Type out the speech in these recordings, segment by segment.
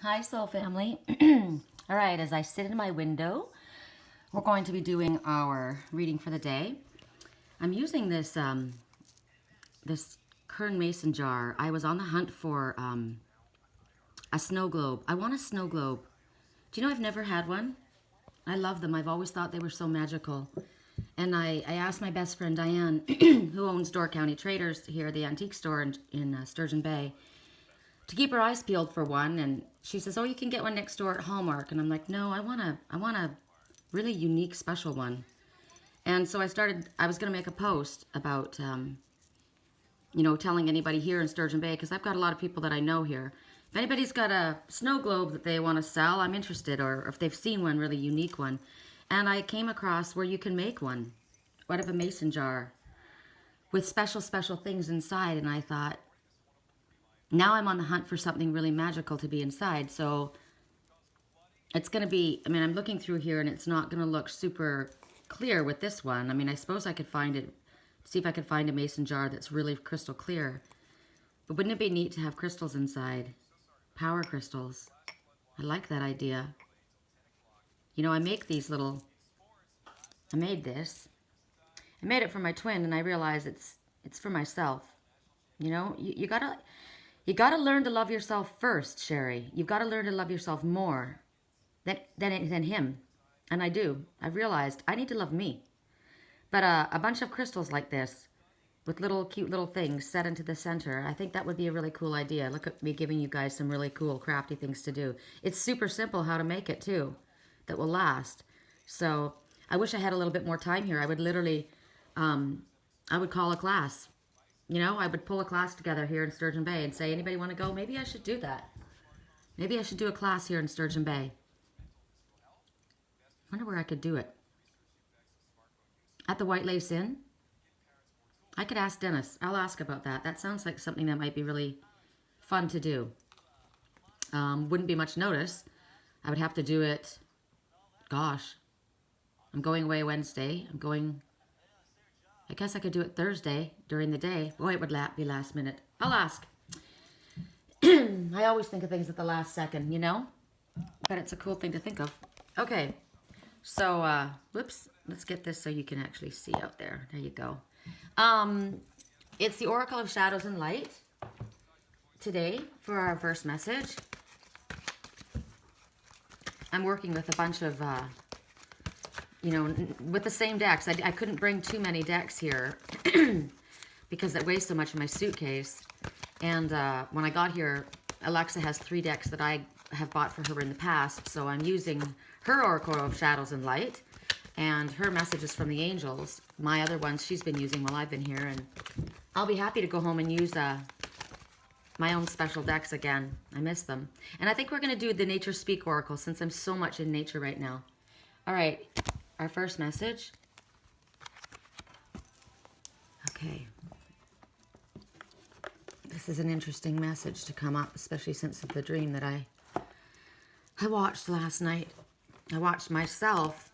Hi, soul family. All right, as I sit in my window, we're going to be doing our reading for the day. I'm using this Kern Mason jar. I was on the hunt for a snow globe. I want a snow globe. Do you know I've never had one? I love them. I've always thought they were so magical. And I asked my best friend Diane, who owns Door County Traders here, the antique store in Sturgeon Bay, to keep her eyes peeled for one. And she says, "Oh, you can get one next door at Hallmark." And I'm like, "No, I want a really unique, special one." And so I was going to make a post about, telling anybody here in Sturgeon Bay, because I've got a lot of people that I know here. If anybody's got a snow globe that they want to sell, I'm interested, or if they've seen one, really unique one. And I came across where you can make one out of a mason jar with special, special things inside. And I thought, now I'm on the hunt for something really magical to be inside. So it's going to be, I'm looking through here and it's not going to look super clear with this one. I suppose I could see if I could find a mason jar that's really crystal clear. But wouldn't it be neat to have crystals inside? Power crystals. I like that idea. I make these I made this. I made it for my twin, and I realize it's for myself. You gotta learn to love yourself first, Sherry. You've got to learn to love yourself more than him. And I do. I've realized I need to love me. But a bunch of crystals like this, with cute little things set into the center, I think that would be a really cool idea. Look at me giving you guys some really cool, crafty things to do. It's super simple how to make it, too, that will last. So I wish I had a little bit more time here. I would literally, I would call a class. I would pull a class together here in Sturgeon Bay and say, anybody want to go? Maybe I should do that. Maybe I should do a class here in Sturgeon Bay. I wonder where I could do it. At the White Lace Inn? I could ask Dennis. I'll ask about that. That sounds like something that might be really fun to do. Wouldn't be much notice. I would have to do it, gosh, I'm going away Wednesday. I guess I could do it Thursday during the day. Boy, it would be last minute. I'll ask. I always think of things at the last second, But it's a cool thing to think of. Okay. So, whoops. Let's get this so you can actually see out there. There you go. It's the Oracle of Shadows and Light today for our first message. I'm working with a bunch of, with the same decks. I couldn't bring too many decks here because it weighs so much in my suitcase. And when I got here, Alexa has 3 decks that I have bought for her in the past. So I'm using her Oracle of Shadows and Light and her messages from the angels. My other ones she's been using while I've been here. And I'll be happy to go home and use my own special decks again. I miss them. And I think we're going to do the Nature Speak Oracle since I'm so much in nature right now. All right, our first message. Okay. This is an interesting message to come up, especially since of the dream that I watched last night. I watched myself,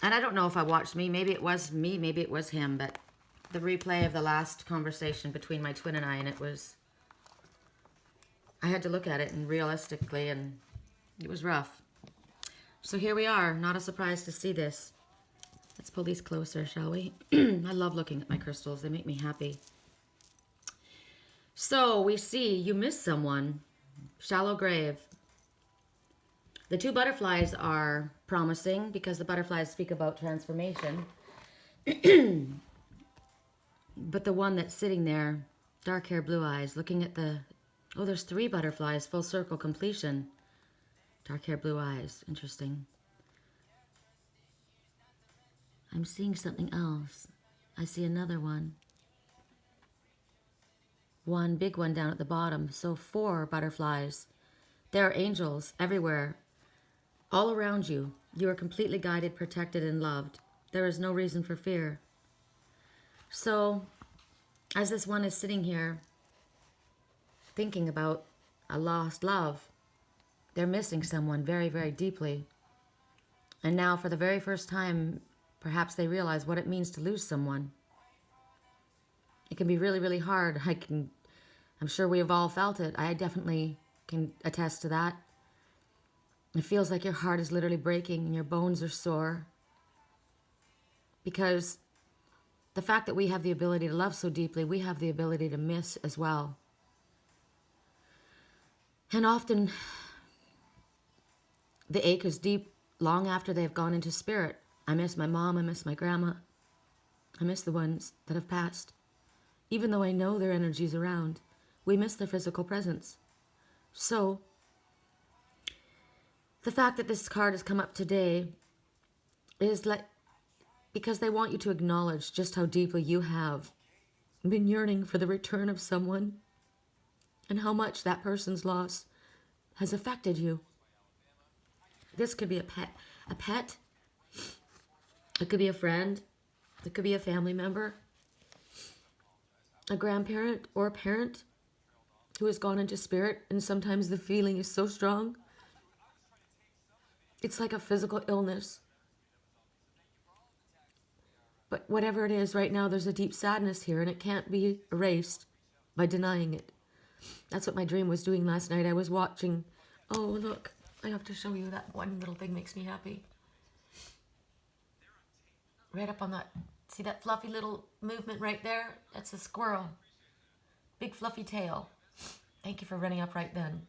and I don't know if I watched me. Maybe it was me, maybe it was him, but the replay of the last conversation between my twin and I, and I had to look at it and realistically, and it was rough. So here we are, not a surprise to see this. Let's pull these closer, shall we? I love looking at my crystals. They make me happy. So we see you miss someone. Shallow grave. The 2 butterflies are promising because the butterflies speak about transformation. But the one that's sitting there, dark hair, blue eyes, looking at there's 3 butterflies, full circle completion. Dark hair, blue eyes. Interesting. I'm seeing something else. I see another one. One big one down at the bottom. So 4 butterflies. There are angels everywhere. All around you. You are completely guided, protected, and loved. There is no reason for fear. So, as this one is sitting here thinking about a lost love, they're missing someone very, very deeply. And now, for the very first time, perhaps they realize what it means to lose someone. It can be really, really hard. I'm sure we have all felt it. I definitely can attest to that. It feels like your heart is literally breaking and your bones are sore. Because the fact that we have the ability to love so deeply, we have the ability to miss as well. And often the ache is deep long after they have gone into spirit. I miss my mom, I miss my grandma. I miss the ones that have passed. Even though I know their energy's around, we miss their physical presence. So, the fact that this card has come up today is like, because they want you to acknowledge just how deeply you have been yearning for the return of someone and how much that person's loss has affected you. This could be a pet, it could be a friend, it could be a family member, a grandparent or a parent who has gone into spirit, and sometimes the feeling is so strong. It's like a physical illness. But whatever it is, right now there's a deep sadness here, and it can't be erased by denying it. That's what my dream was doing last night. I was watching. Oh, look, I have to show you that one little thing makes me happy. Right up on that, see that fluffy little movement right there? That's a squirrel. Big fluffy tail. Thank you for running up right then.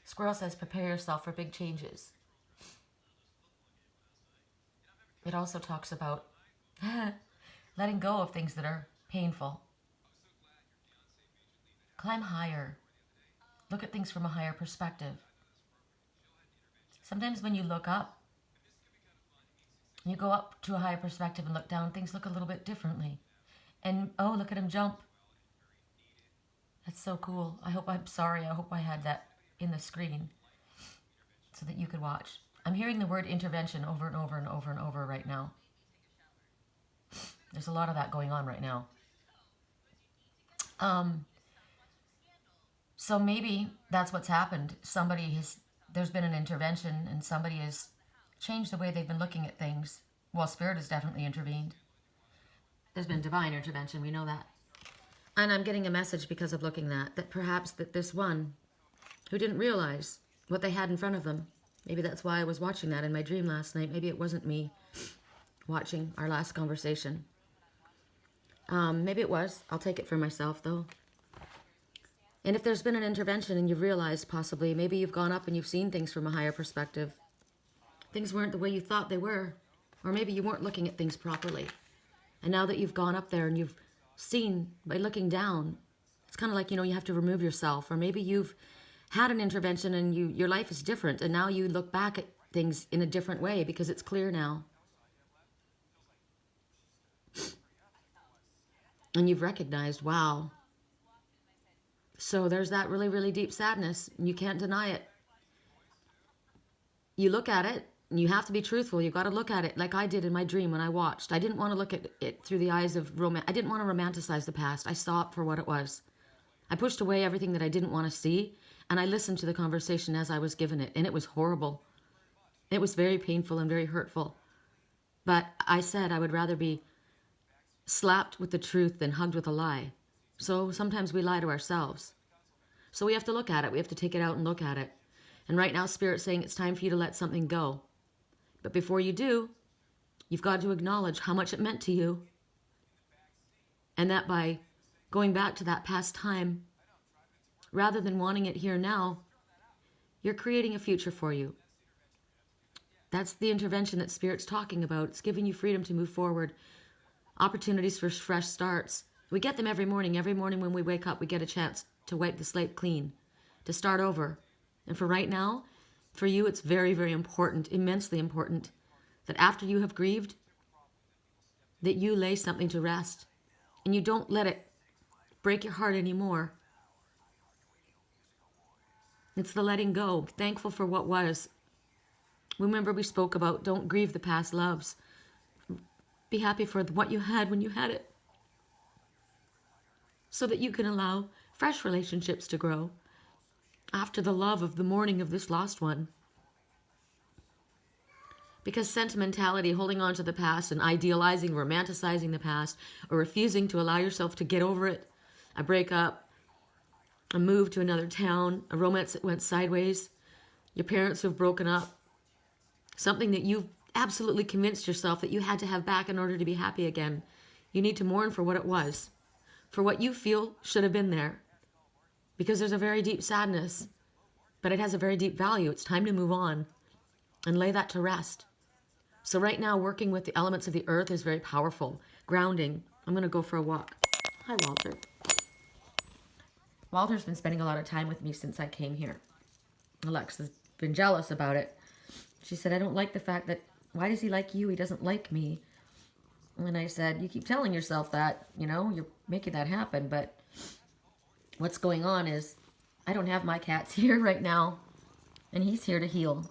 Squirrel says, prepare yourself for big changes. It also talks about letting go of things that are painful. Climb higher. Look at things from a higher perspective. Sometimes when you look up, you go up to a higher perspective and look down, things look a little bit differently. And, oh, look at him jump. That's so cool. I hope I had that in the screen so that you could watch. I'm hearing the word intervention over and over and over and over right now. There's a lot of that going on right now. So maybe that's what's happened. There's been an intervention and somebody has changed the way they've been looking at things. Well, Spirit has definitely intervened. There's been divine intervention, we know that. And I'm getting a message because of looking that perhaps that this one who didn't realize what they had in front of them, maybe that's why I was watching that in my dream last night. Maybe it wasn't me watching our last conversation. Maybe it was. I'll take it for myself, though. And if there's been an intervention and you've realized possibly, maybe you've gone up and you've seen things from a higher perspective. Things weren't the way you thought they were. Or maybe you weren't looking at things properly. And now that you've gone up there and you've seen by looking down, it's kind of like, you have to remove yourself. Or maybe you've had an intervention and your life is different. And now you look back at things in a different way because it's clear now. And you've recognized, wow. So there's that really, really deep sadness. And you can't deny it. You look at it, and you have to be truthful. You've got to look at it like I did in my dream when I watched. I didn't want to look at it through the eyes of romance. I didn't want to romanticize the past. I saw it for what it was. I pushed away everything that I didn't want to see, and I listened to the conversation as I was given it, and it was horrible. It was very painful and very hurtful. But I said I would rather be slapped with the truth than hugged with a lie. So sometimes we lie to ourselves. So we have to look at it. We have to take it out and look at it. And right now, Spirit's saying it's time for you to let something go. But before you do, you've got to acknowledge how much it meant to you. And that by going back to that past time, rather than wanting it here now, you're creating a future for you. That's the intervention that Spirit's talking about. It's giving you freedom to move forward. Opportunities for fresh starts. We get them every morning. Every morning when we wake up, we get a chance to wipe the slate clean, to start over. And for right now, for you, it's very, very important, immensely important, that after you have grieved, that you lay something to rest. And you don't let it break your heart anymore. It's the letting go, thankful for what was. Remember we spoke about don't grieve the past loves. Be happy for what you had when you had it. So that you can allow fresh relationships to grow after the love of the mourning of this lost one. Because sentimentality, holding on to the past and idealizing, romanticizing the past, or refusing to allow yourself to get over it, a breakup, a move to another town, a romance that went sideways, your parents who have broken up, something that you've absolutely convinced yourself that you had to have back in order to be happy again. You need to mourn for what it was, for what you feel should have been there, because there's a very deep sadness, but it has a very deep value. It's time to move on and lay that to rest. So right now, working with the elements of the earth is very powerful. Grounding. I'm going to go for a walk. Hi, Walter. Walter's been spending a lot of time with me since I came here. Alexa's been jealous about it. She said, I don't like the fact that, why does he like you? He doesn't like me. And I said, you keep telling yourself that, you know, you're making that happen. But what's going on is I don't have my cats here right now. And he's here to heal.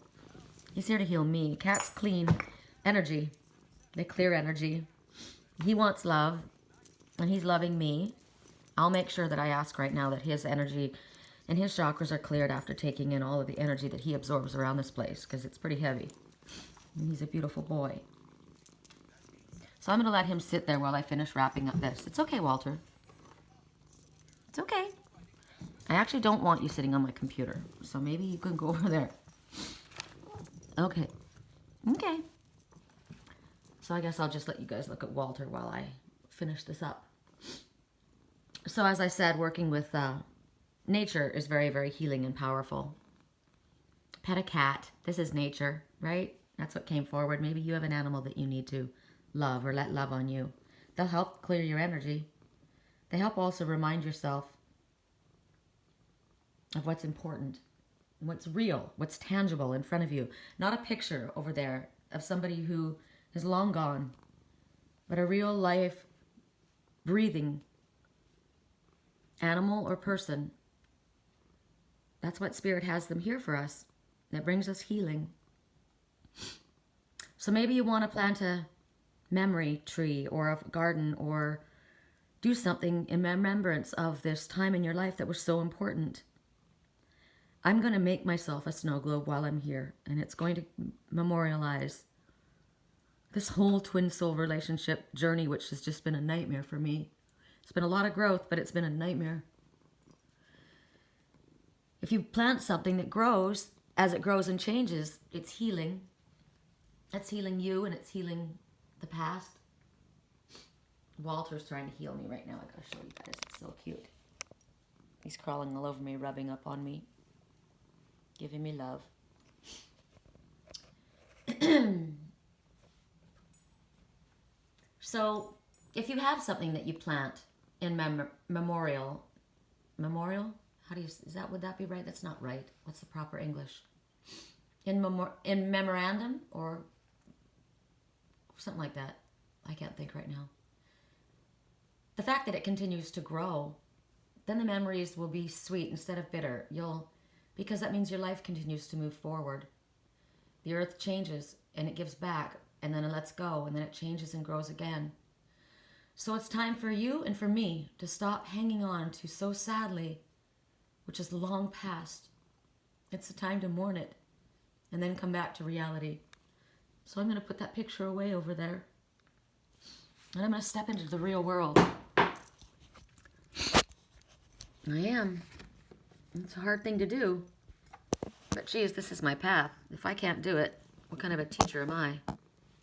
He's here to heal me. Cats clean energy. They clear energy. He wants love. And he's loving me. I'll make sure that I ask right now that his energy and his chakras are cleared after taking in all of the energy that he absorbs around this place, because it's pretty heavy. And he's a beautiful boy. So I'm going to let him sit there while I finish wrapping up this. It's okay, Walter. It's okay. I actually don't want you sitting on my computer, so maybe you can go over there. Okay. Okay. So I guess I'll just let you guys look at Walter while I finish this up. So as I said, working with nature is very, very healing and powerful. Pet a cat. This is nature, right? That's what came forward. Maybe you have an animal that you need to love or let love on you. They'll help clear your energy. They help also remind yourself of what's important, what's real, what's tangible in front of you. Not a picture over there of somebody who is long gone, but a real life, breathing animal or person. That's what Spirit has them here for us. That brings us healing. So maybe you want to plant a memory tree or a garden or do something in remembrance of this time in your life that was so important. I'm going to make myself a snow globe while I'm here, and it's going to memorialize this whole twin soul relationship journey, which has just been a nightmare for me. It's been a lot of growth, but it's been a nightmare. If you plant something that grows, as it grows and changes, it's healing. It's healing you, and it's healing the past. Walter's trying to heal me right now. I gotta show you guys. It's so cute. He's crawling all over me, rubbing up on me, giving me love. So, if you have something that you plant in memorial, how do you, would that be right? That's not right. What's the proper English? In memorandum or something like that. I can't think right now. The fact that it continues to grow, then the memories will be sweet instead of bitter. Because that means your life continues to move forward. The earth changes and it gives back, and then it lets go, and then it changes and grows again. So it's time for you and for me to stop hanging on to so sadly, which is long past. It's the time to mourn it and then come back to reality. So I'm going to put that picture away over there. And I'm going to step into the real world. I am. It's a hard thing to do. But geez, this is my path. If I can't do it, what kind of a teacher am I?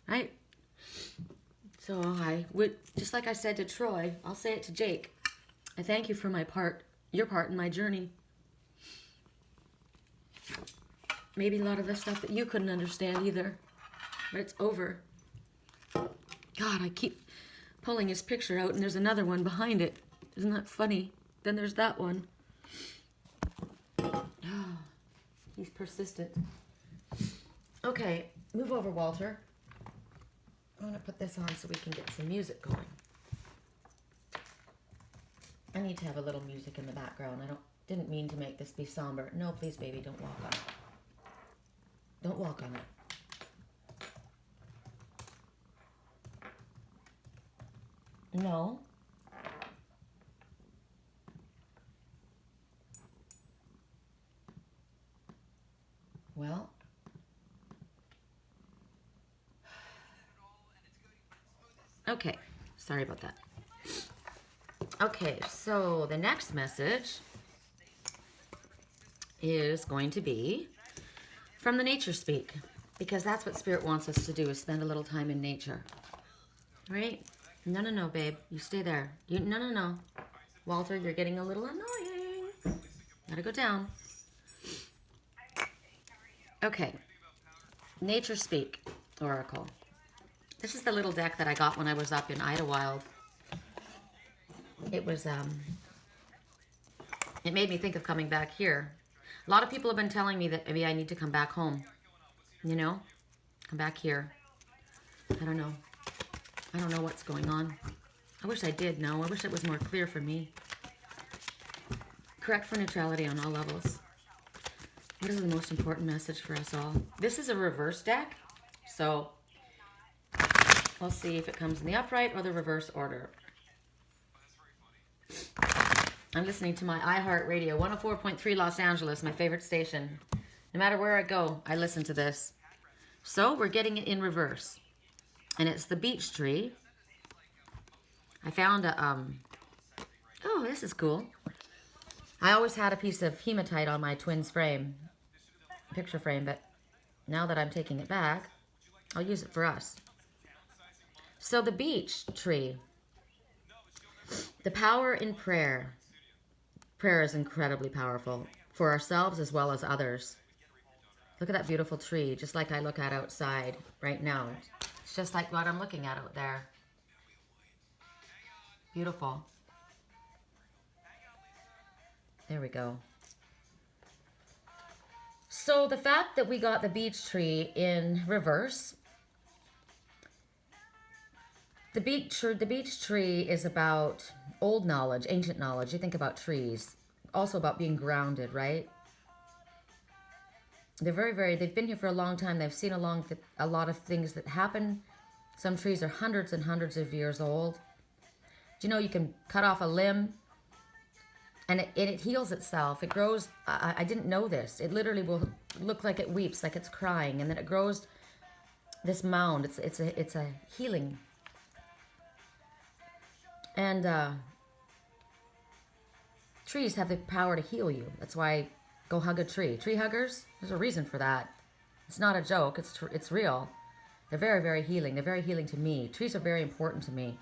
Right? So I would, just like I said to Troy, I'll say it to Jake. I thank you for your part in my journey. Maybe a lot of the stuff that you couldn't understand either. But it's over. God, I keep pulling his picture out and there's another one behind it. Isn't that funny? Then there's that one. Oh, he's persistent. Okay, move over, Walter. I'm going to put this on so we can get some music going. I need to have a little music in the background. Didn't mean to make this be somber. No, please, baby, don't walk on it. Don't walk on it. No. Well. Okay. Sorry about that. Okay, so the next message is going to be from the nature speak, because that's what Spirit wants us to do, is spend a little time in nature. Right? No, no, no, babe. You stay there. No, no, no. Walter, you're getting a little annoying. Gotta go down. Okay. Nature Speak Oracle. This is the little deck that I got when I was up in Idlewild. It was, it made me think of coming back here. A lot of people have been telling me that maybe I need to come back home. You know? Come back here. I don't know. I don't know what's going on. I wish I did know. I wish it was more clear for me. Correct for neutrality on all levels. What is the most important message for us all? This is a reverse deck, so we'll see if it comes in the upright or the reverse order. I'm listening to my iHeartRadio 104.3 Los Angeles, my favorite station. No matter where I go, I listen to this. So we're getting it in reverse. And it's the beech tree. I found a, oh, this is cool. I always had a piece of hematite on my twin's frame, picture frame, but now that I'm taking it back, I'll use it for us. So the beech tree, the power in prayer. Prayer is incredibly powerful for ourselves as well as others. Look at that beautiful tree, just like I look at outside right now. It's just like what I'm looking at out there. Beautiful. There we go. So the fact that we got the beech tree in reverse, the beech tree is about old knowledge, ancient knowledge. You think about trees, also about being grounded, right? They're they've been here for a long time. They've seen a lot of things that happen. Some trees are hundreds and hundreds of years old. Do you know you can cut off a limb and it heals itself? It grows. I didn't know this. It literally will look like it weeps, like it's crying, and then it grows this mound. It's a healing. And trees have the power to heal you. That's why go hug a tree. Tree huggers, there's a reason for that. It's not a joke. It's real. They're very, very healing. They're very healing to me. Trees are very important to me.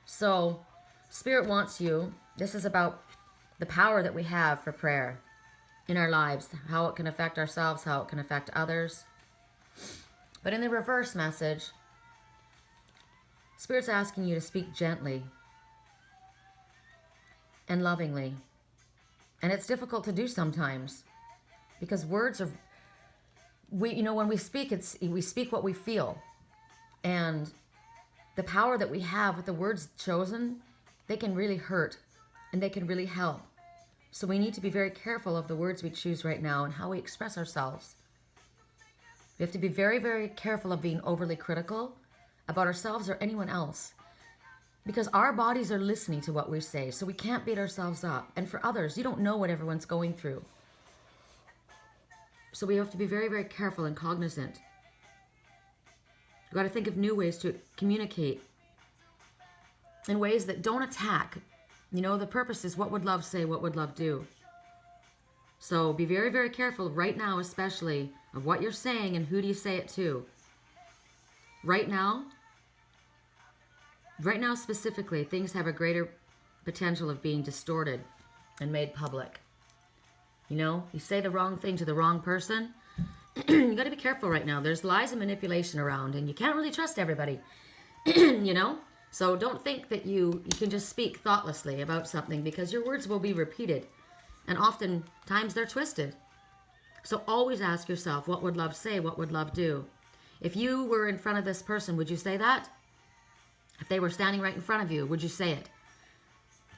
So, Spirit wants you. This is about the power that we have for prayer in our lives, how it can affect ourselves, how it can affect others. But in the reverse message, Spirit's asking you to speak gently and lovingly. And it's difficult to do sometimes because words are, when we speak, we speak what we feel. And the power that we have with the words chosen, they can really hurt and they can really help. So we need to be very careful of the words we choose right now and how we express ourselves. We have to be very, very careful of being overly critical about ourselves or anyone else, because our bodies are listening to what we say, so we can't beat ourselves up. And for others, you don't know what everyone's going through. So we have to be very, very careful and cognizant. We've got to think of new ways to communicate in ways that don't attack. The purpose is, what would love say, what would love do? So be very, very careful right now, especially of what you're saying and who do you say it to. Right now specifically, things have a greater potential of being distorted and made public. You say the wrong thing to the wrong person. You got to be careful right now. There's lies and manipulation around, and you can't really trust everybody. So don't think that you can just speak thoughtlessly about something, because your words will be repeated, and oftentimes they're twisted. So always ask yourself, what would love say? What would love do? If you were in front of this person, would you say that? If they were standing right in front of you, would you say it?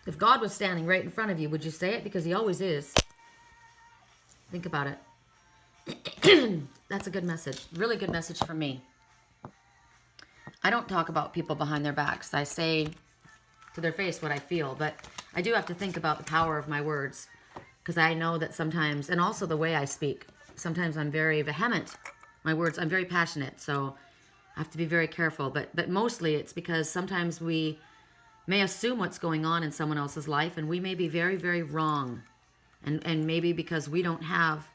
If God was standing right in front of you, would you say it? Because he always is. Think about it. That's a good message. Really good message for me. I don't talk about people behind their backs. I say to their face what I feel, but I do have to think about the power of my words, because I know that sometimes, and also the way I speak, sometimes I'm very vehement. My words, I'm very passionate, so I have to be very careful. But mostly it's because sometimes we may assume what's going on in someone else's life, and we may be very, very wrong. And maybe because we don't have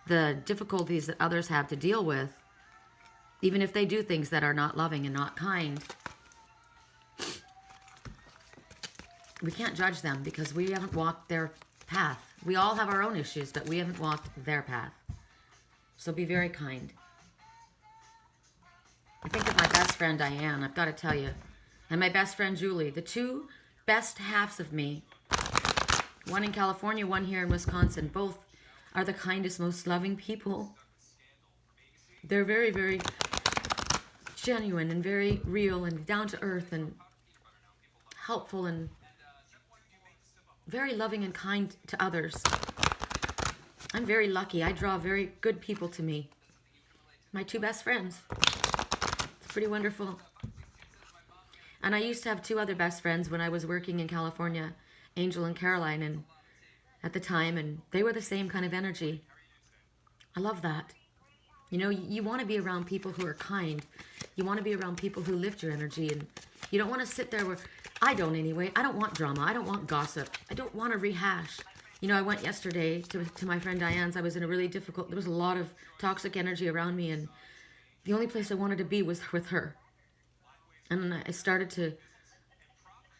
the difficulties that others have to deal with, even if they do things that are not loving and not kind, we can't judge them because we haven't walked their path. We all have our own issues, but we haven't walked their path. So be very kind. I think of my best friend Diane, I've got to tell you, and my best friend Julie, the two best halves of me, one in California, one here in Wisconsin, both are the kindest, most loving people. They're very, very genuine and very real and down to earth and helpful and very loving and kind to others. I'm very lucky. I draw very good people to me. My two best friends. It's pretty wonderful. And I used to have two other best friends when I was working in California, Angel and Caroline, and at the time, and they were the same kind of energy. I love that. You know, you want to be around people who are kind. You want to be around people who lift your energy, and you don't want to sit there where, I don't anyway. I don't want drama. I don't want gossip. I don't want to rehash. You know, I went yesterday to my friend Diane's. I was in a really difficult, there was a lot of toxic energy around me, and the only place I wanted to be was with her. And I started to,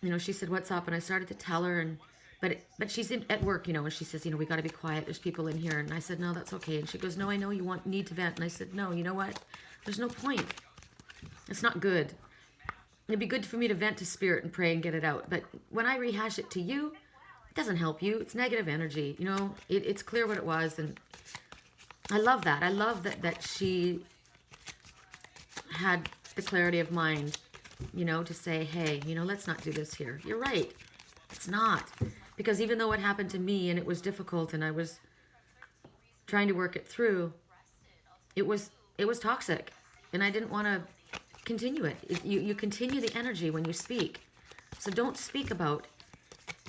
you know, she said, what's up? And I started to tell her, and but she's at work, you know, and she says, you know, we got to be quiet. There's people in here. And I said, no, that's okay. And she goes, no, I know you need to vent. And I said, no, you know what? There's no point. It's not good. It'd be good for me to vent to spirit and pray and get it out. But when I rehash it to you, it doesn't help you. It's negative energy. You know, it's clear what it was. And I love that. I love that she had the clarity of mind, you know, to say, hey, you know, let's not do this here. You're right. It's not. Because even though it happened to me and it was difficult and I was trying to work it through, it was toxic. And I didn't want to continue it. You continue the energy when you speak. So don't speak about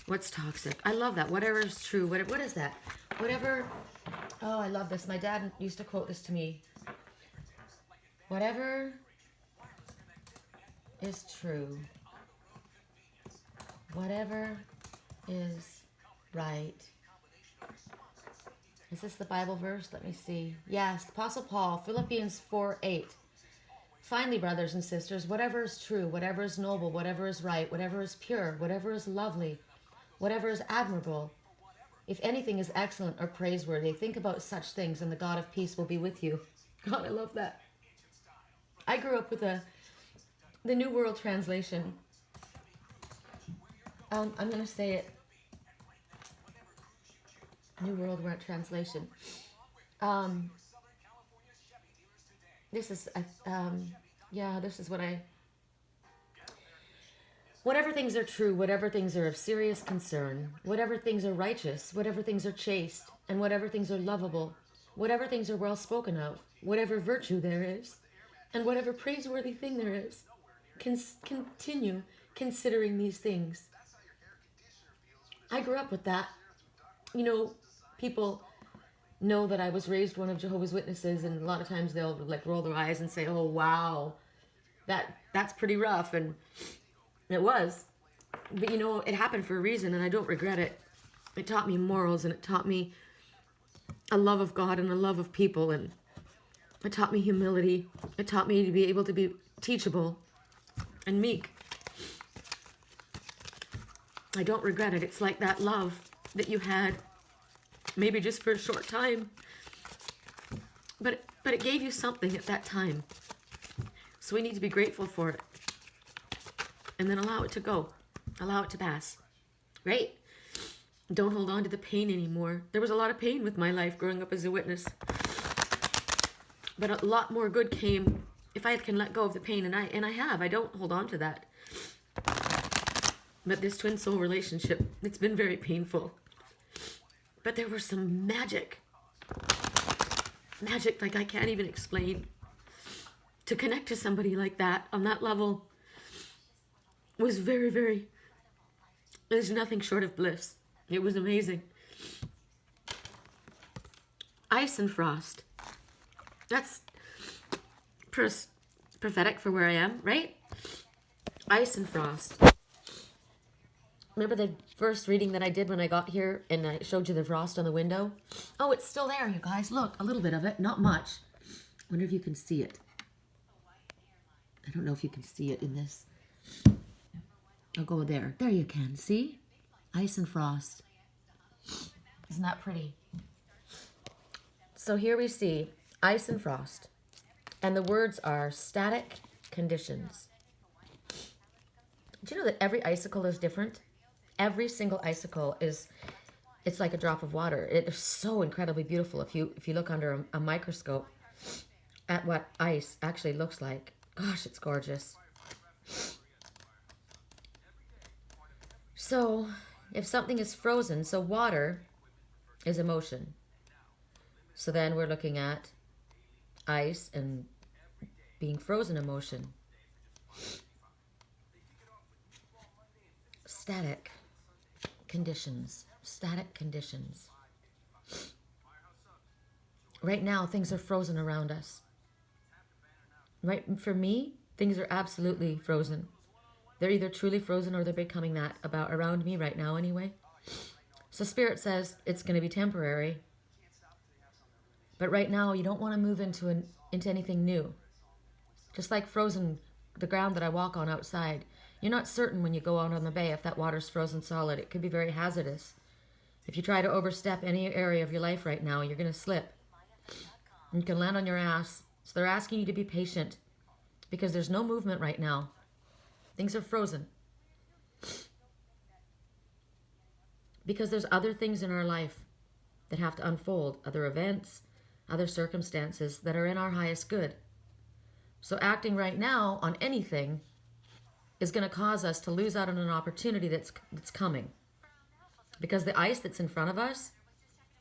what's toxic. I love that. Whatever is true. What is that? Whatever. Oh, I love this. My dad used to quote this to me. Whatever is true. Whatever is right. Is this the Bible verse? Let me see. Yes, Apostle Paul, Philippians 4:8. Finally, brothers and sisters, whatever is true, whatever is noble, whatever is right, whatever is pure, whatever is lovely, whatever is admirable, if anything is excellent or praiseworthy, think about such things, and the God of peace will be with you. God, I love that. I grew up with the New World Translation. I'm going to say it. New World Translation. This is, this is what whatever things are true, whatever things are of serious concern, whatever things are righteous, whatever things are chaste, and whatever things are lovable, whatever things are well spoken of, whatever virtue there is, and whatever praiseworthy thing there is, continue considering these things. I grew up with that. You know, people know that I was raised one of Jehovah's Witnesses, and a lot of times they'll like roll their eyes and say, oh wow, that's pretty rough. And it was, but you know, it happened for a reason, and I don't regret it. It taught me morals, and it taught me a love of God and a love of people, and it taught me humility. It taught me to be able to be teachable and meek. I don't regret it. It's like that love that you had, maybe just for a short time, but it gave you something at that time. So we need to be grateful for it, and then allow it to go, allow it to pass, right? Don't hold on to the pain anymore. There was a lot of pain with my life growing up as a witness, but a lot more good came if I can let go of the pain, and I have. I don't hold on to that. But this twin soul relationship, it's been very painful. But there was some magic like I can't even explain. To connect to somebody like that on that level was very, very, there's nothing short of bliss. It was amazing. Ice and frost. That's prophetic for where I am, right? Ice and frost. Remember the first reading that I did when I got here and I showed you the frost on the window? Oh, it's still there, you guys. Look, a little bit of it, not much. Wonder if you can see it. I don't know if you can see it in this. I'll go there. There you can. See? Ice and frost. Isn't that pretty? So here we see ice and frost. And the words are static conditions. Do you know that every icicle is different? Every single icicle it's like a drop of water. It is so incredibly beautiful if you look under a microscope at what ice actually looks like. Gosh, it's gorgeous. So, if something is frozen, so water is emotion. So then we're looking at ice and being frozen emotion. Static conditions. Static conditions. Right now, things are frozen around us. Right, for me, things are absolutely frozen. They're either truly frozen or they're becoming that about around me right now anyway. So Spirit says it's going to be temporary. But right now, you don't want to move into anything new. Just like frozen, the ground that I walk on outside. You're not certain when you go out on the bay if that water's frozen solid. It could be very hazardous. If you try to overstep any area of your life right now, you're going to slip. You can land on your ass. So they're asking you to be patient because there's no movement right now. Things are frozen. Because there's other things in our life that have to unfold, other events, other circumstances that are in our highest good. So acting right now on anything is going to cause us to lose out on an opportunity that's coming. Because the ice that's in front of us,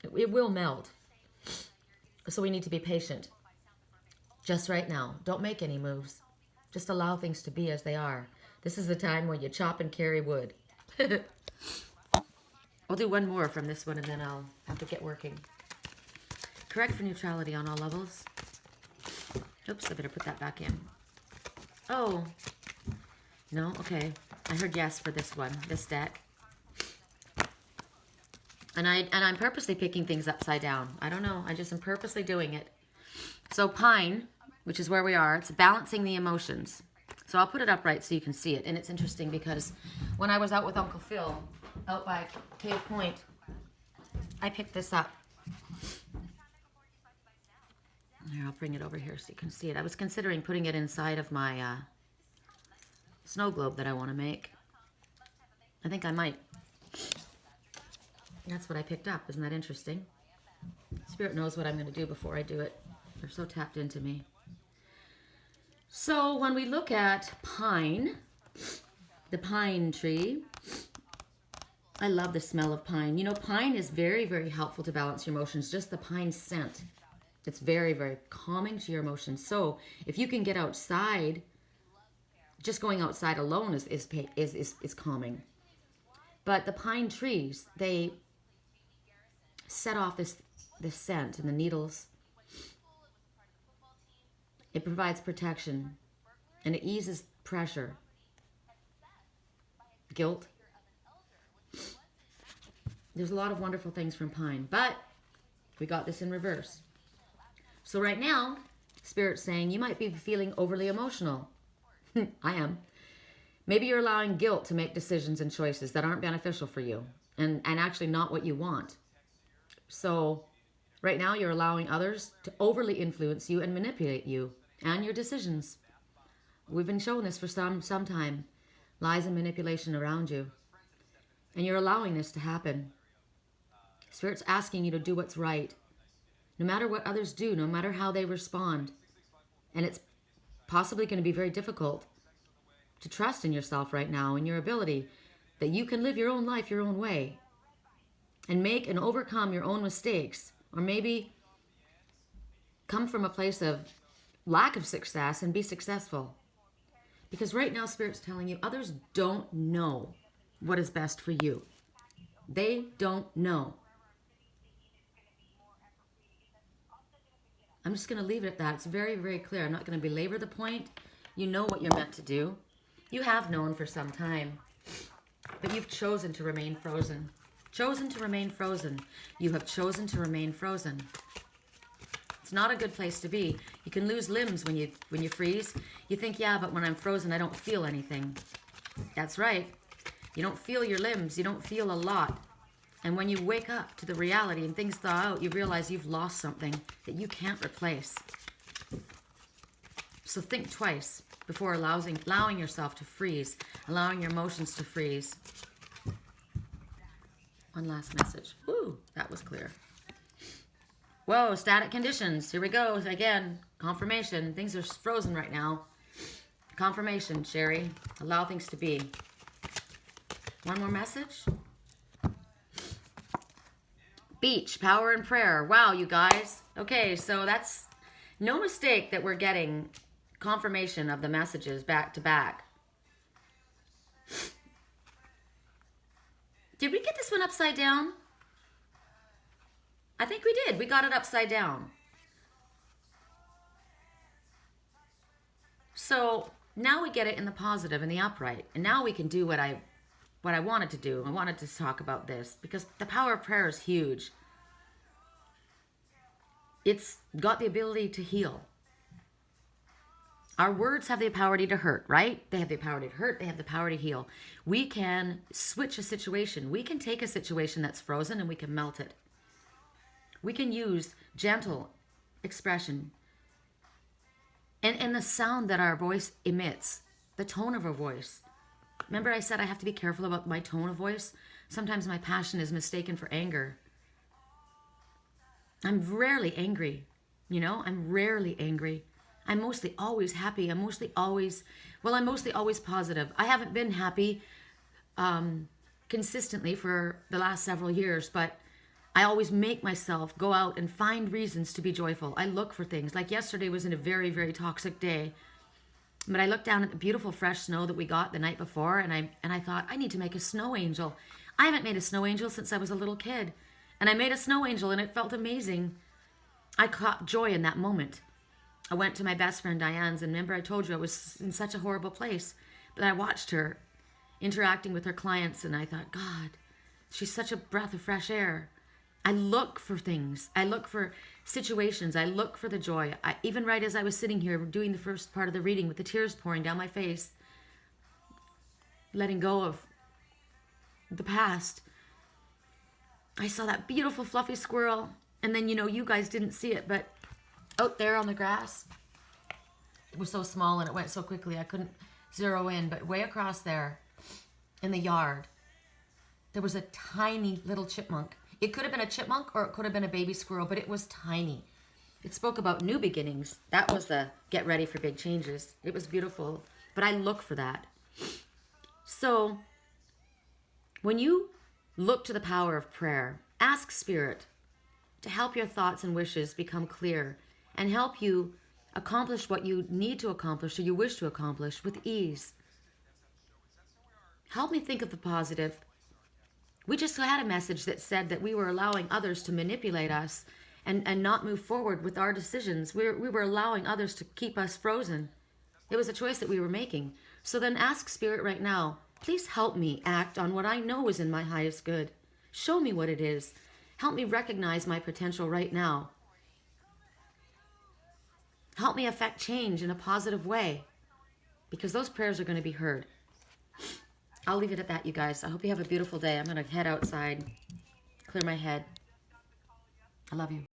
it will melt. So we need to be patient. Just right now. Don't make any moves. Just allow things to be as they are. This is the time where you chop and carry wood. I'll do one more from this one and then I'll have to get working. Correct for neutrality on all levels. Oops, I better put that back in. Oh. No? Okay. I heard yes for this one, this deck. And I'm purposely picking things upside down. I don't know. I just am purposely doing it. So pine, which is where we are, it's balancing the emotions. So I'll put it upright so you can see it. And it's interesting because when I was out with Uncle Phil, out by Cave Point, I picked this up. Here, I'll bring it over here so you can see it. I was considering putting it inside of my snow globe that I want to make. I think I might. That's what I picked up. Isn't that interesting? Spirit knows what I'm going to do before I do it. They're so tapped into me. So when we look at pine, the pine tree, I love the smell of pine. You know, pine is very, very helpful to balance your emotions. Just the pine scent. It's very, very calming to your emotions. So if you can get outside, just going outside alone is calming. But the pine trees, they set off this scent and the needles. It provides protection and it eases pressure, guilt. There's a lot of wonderful things from pine, but we got this in reverse. So right now, Spirit's saying you might be feeling overly emotional. I am. Maybe you're allowing guilt to make decisions and choices that aren't beneficial for you and actually not what you want. So right now you're allowing others to overly influence you and manipulate you and your decisions. We've been showing this for some time. Lies and manipulation around you. And you're allowing this to happen. Spirit's asking you to do what's right. No matter what others do, no matter how they respond. And it's possibly going to be very difficult to trust in yourself right now and your ability that you can live your own life your own way and make and overcome your own mistakes, or maybe come from a place of lack of success and be successful. Because right now Spirit's telling you others don't know what is best for you. They don't know. I'm just going to leave it at that. It's very, very clear. I'm not going to belabor the point. You know what you're meant to do. You have known for some time. But you've chosen to remain frozen. Chosen to remain frozen. You have chosen to remain frozen. It's not a good place to be. You can lose limbs when you freeze. You think, yeah, but when I'm frozen, I don't feel anything. That's right. You don't feel your limbs. You don't feel a lot. And when you wake up to the reality and things thaw out, you realize you've lost something that you can't replace. So think twice before allowing yourself to freeze, allowing your emotions to freeze. One last message. Woo, that was clear. Whoa, static conditions. Here we go again. Confirmation. Things are frozen right now. Confirmation, Sherry. Allow things to be. One more message. Beech, power and prayer. Wow, you guys. Okay, so that's no mistake that we're getting confirmation of the messages back to back. Did we get this one upside down? I think we did. We got it upside down. So now we get it in the positive and the upright. And now we can do what I wanted to do. I wanted to talk about this because the power of prayer is huge. It's got the ability to heal. Our words have the power to hurt, right? They have the power to hurt. They have the power to heal. We can switch a situation. We can take a situation that's frozen and we can melt it. We can use gentle expression. And the sound that our voice emits, the tone of our voice. Remember I said I have to be careful about my tone of voice? Sometimes my passion is mistaken for anger. I'm rarely angry, I'm rarely angry. I'm mostly always happy. I'm mostly always positive. I haven't been happy consistently for the last several years, but I always make myself go out and find reasons to be joyful. I look for things. Like yesterday was in a very, very toxic day. But I looked down at the beautiful fresh snow that we got the night before, and I thought, I need to make a snow angel. I haven't made a snow angel since I was a little kid. And I made a snow angel, and it felt amazing. I caught joy in that moment. I went to my best friend Diane's, and remember I told you I was in such a horrible place. But I watched her interacting with her clients, and I thought, God, she's such a breath of fresh air. I look for things. I look for situations. I look for the joy. Even right as I was sitting here doing the first part of the reading with the tears pouring down my face, letting go of the past, I saw that beautiful fluffy squirrel. And then, you guys didn't see it, but out there on the grass, it was so small and it went so quickly I couldn't zero in. But way across there in the yard, there was a tiny little chipmunk. It could have been a chipmunk or it could have been a baby squirrel, but it was tiny. It spoke about new beginnings. That was the get ready for big changes. It was beautiful, but I look for that. So when you look to the power of prayer, ask Spirit to help your thoughts and wishes become clear and help you accomplish what you need to accomplish or you wish to accomplish with ease. Help me think of the positive. We just had a message that said that we were allowing others to manipulate us and not move forward with our decisions. We were allowing others to keep us frozen. It was a choice that we were making. So then ask Spirit right now, please help me act on what I know is in my highest good. Show me what it is. Help me recognize my potential right now. Help me affect change in a positive way, because those prayers are going to be heard. I'll leave it at that, you guys. I hope you have a beautiful day. I'm going to head outside, clear my head. I love you.